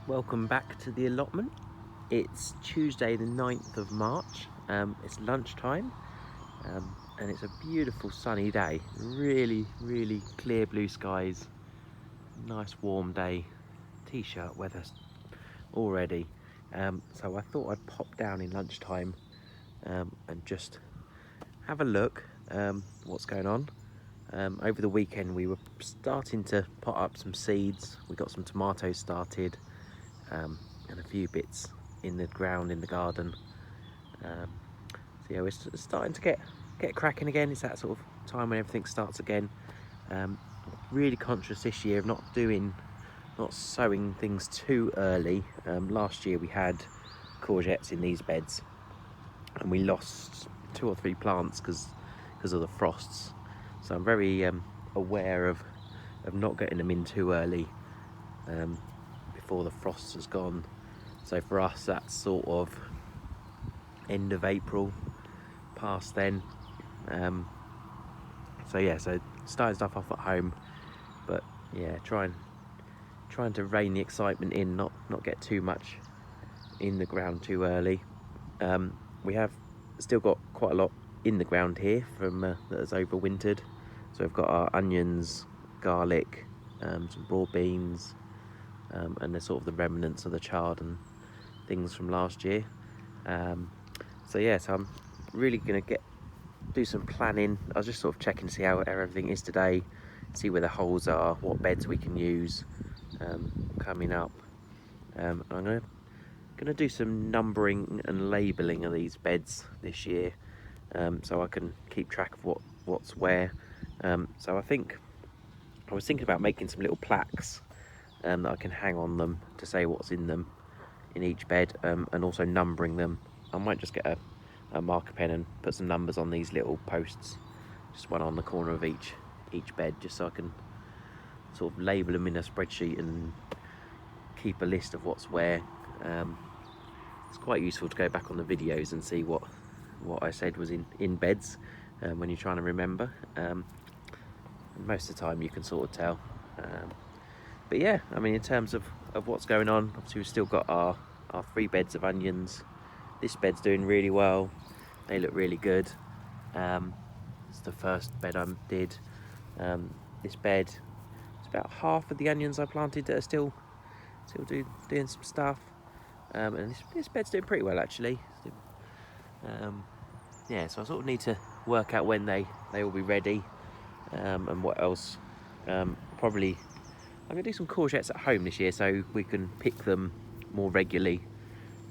Welcome back to the allotment. It's Tuesday the 9th of March. It's lunchtime and it's a beautiful sunny day. Really clear blue skies. Nice warm day. T-shirt weather already. So I thought I'd pop down in lunchtime and just have a look what's going on. Over the weekend we were starting to pot up some seeds. We got some tomatoes started. And a few bits in the ground in the garden. So yeah, we're starting to get cracking again. It's that sort of time when everything starts again. Really conscious this year of not sowing things too early. Last year we had courgettes in these beds and we lost 2 or 3 plants because of the frosts. So I'm very aware of not getting them in too early before the frost has gone. So for us that's sort of end of April, past then. So yeah, so starting stuff off at home, but yeah, trying to rein the excitement in, not get too much in the ground too early. We have still got quite a lot in the ground here from that has overwintered. So we've got our onions, garlic, some broad beans, and the sort of the remnants of the chard and things from last year. So yeah, so I'm really gonna do some planning. I was just sort of checking to see how everything is today, see where the holes are, what beds we can use coming up. I'm gonna do some numbering and labelling of these beds this year, so I can keep track of what's where. So I was thinking about making some little plaques that I can hang on them to say what's in them in each bed, and also numbering them. I might just get a marker pen and put some numbers on these little posts, just one on the corner of each bed, just so I can sort of label them in a spreadsheet and keep a list of what's where. It's quite useful to go back on the videos and see what I said was in beds when you're trying to remember. Most of the time you can sort of tell. But yeah, I mean, in terms of what's going on, obviously we've still got our 3 beds of onions. This bed's doing really well. They look really good. It's the first bed I did. This bed, it's about half of the onions I planted that are still doing some stuff. And this bed's doing pretty well actually. Yeah, so I sort of need to work out when they will be ready, and what else. Probably I'm gonna do some courgettes at home this year so we can pick them more regularly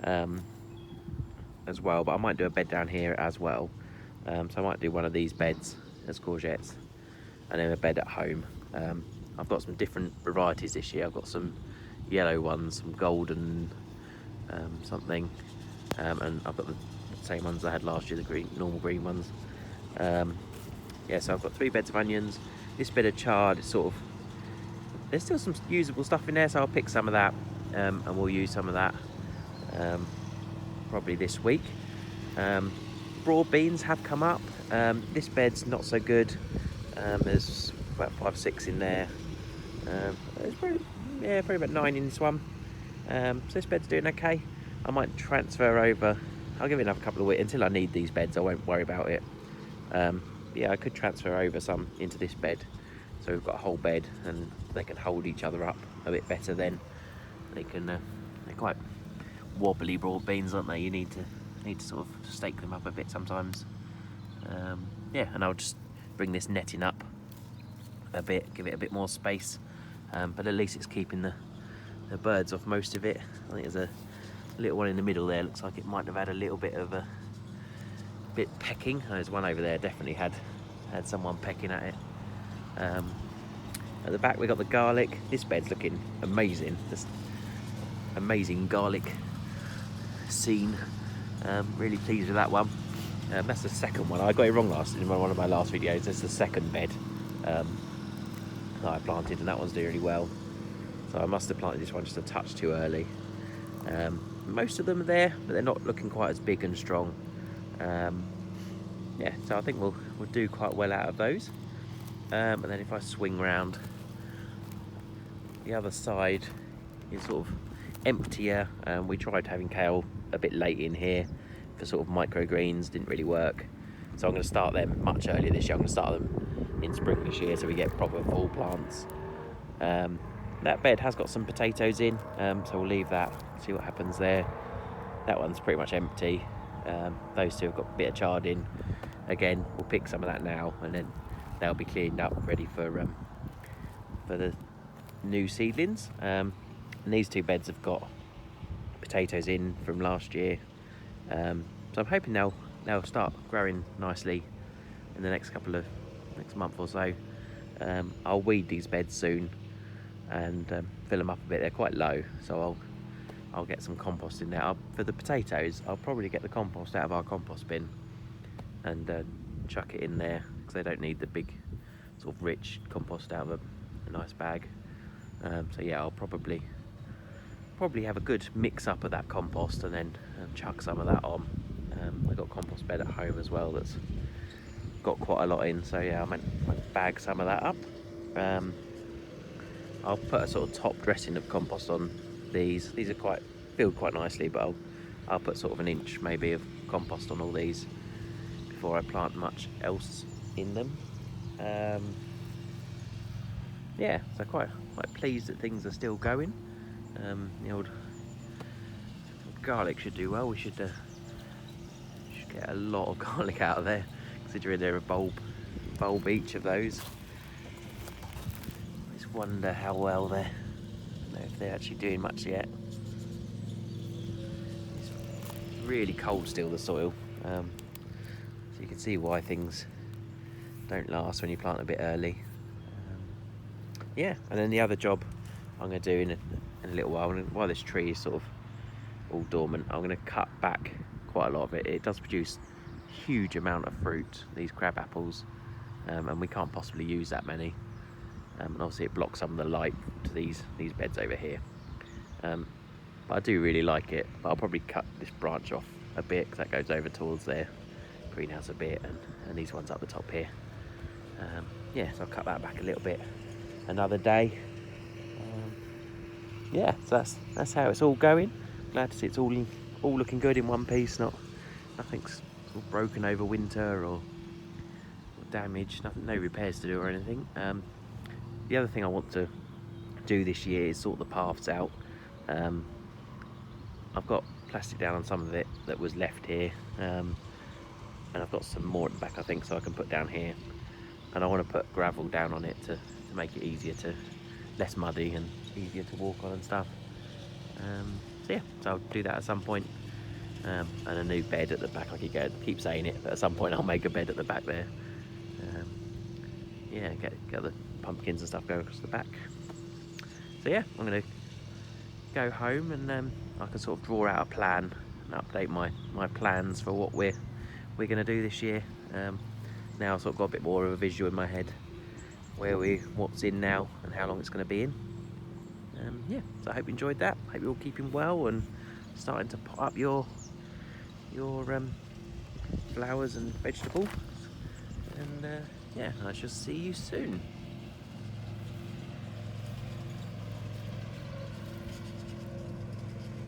as well, but I might do a bed down here as well. So I might do one of these beds as courgettes and then a bed at home. I've got some different varieties this year. I've got some yellow ones, some golden something, and I've got the same ones I had last year, the normal green ones. Yeah, so I've got 3 beds of onions. This bed of chard is sort of, there's still some usable stuff in there, so I'll pick some of that, and we'll use some of that probably this week. Broad beans have come up. This bed's not so good. There's about 5 or 6 in there. There's probably about 9 in this one. So this bed's doing okay. I might transfer over. I'll give it another couple of weeks until I need these beds. I won't worry about it. Yeah, I could transfer over some into this bed, so we've got a whole bed and they can hold each other up a bit better then. They can, they're quite wobbly broad beans, aren't they? You need to sort of stake them up a bit sometimes. Yeah, and I'll just bring this netting up a bit, give it a bit more space, but at least it's keeping the birds off most of it. I think there's a little one in the middle there, looks like it might have had a little bit of a pecking. There's one over there, definitely had someone pecking at it. At the back we got the garlic. This bed's looking amazing. This amazing garlic scene. Really pleased with that one. That's the second one. I got it wrong in one of my last videos. That's the second bed that I planted, and that one's doing really well. So I must have planted this one just a touch too early. Most of them are there, but they're not looking quite as big and strong. Yeah, so I think we'll do quite well out of those. And then if I swing round the other side, is sort of emptier. We tried having kale a bit late in here for sort of microgreens, didn't really work. So I'm going to start them much earlier this year. I'm going to start them in spring this year so we get proper full plants. That bed has got some potatoes in, so we'll leave that, see what happens there. That one's pretty much empty. Those two have got a bit of chard in. Again, we'll pick some of that now and then they'll be cleaned up, ready for the new seedlings. And these two beds have got potatoes in from last year. So I'm hoping they'll start growing nicely in the next month or so. I'll weed these beds soon and fill them up a bit. They're quite low, so I'll get some compost in there. For the potatoes, I'll probably get the compost out of our compost bin and chuck it in there, because they don't need the big sort of rich compost out of a nice bag. So yeah, I'll probably have a good mix up of that compost and then chuck some of that on. I've got a compost bed at home as well that's got quite a lot in, so yeah, I might bag some of that up. I'll put a sort of top dressing of compost on these. These are filled quite nicely, but I'll put sort of an inch maybe of compost on all these before I plant much else in them. Yeah, so quite pleased that things are still going. The old garlic should do well. We should get a lot of garlic out of there, considering they're a bulb each of those. I just wonder how well I don't know if they're actually doing much yet. It's really cold still, the soil, so you can see why things don't last when you plant a bit early. Yeah, and then the other job I'm going to do in a little while this tree is sort of all dormant, I'm going to cut back quite a lot of it. It does produce a huge amount of fruit, these crab apples, and we can't possibly use that many. And obviously it blocks some of the light to these beds over here. But I do really like it, but I'll probably cut this branch off a bit, because that goes over towards their greenhouse a bit, and these ones up the top here. Yeah, so I'll cut that back a little bit another day. Yeah, so that's how it's all going. Glad to see it's all looking good in one piece. Nothing's sort of broken over winter or damaged. No repairs to do or anything. The other thing I want to do this year is sort the paths out. I've got plastic down on some of it that was left here, and I've got some more at the back, I think, so I can put down here. And I want to put gravel down on it to make it less muddy and easier to walk on and stuff. So yeah, so I'll do that at some point. And a new bed at the back. I keep saying it, but at some point I'll make a bed at the back there. Yeah, get the pumpkins and stuff going across the back. So yeah, I'm going to go home and I can sort of draw out a plan and update my plans for what we're going to do this year. Now I've sort of got a bit more of a visual in my head what's in now and how long it's going to be in. Yeah, so I hope you enjoyed that. Hope you're all keeping well and starting to pot up your flowers and vegetables. And yeah, I shall see you soon.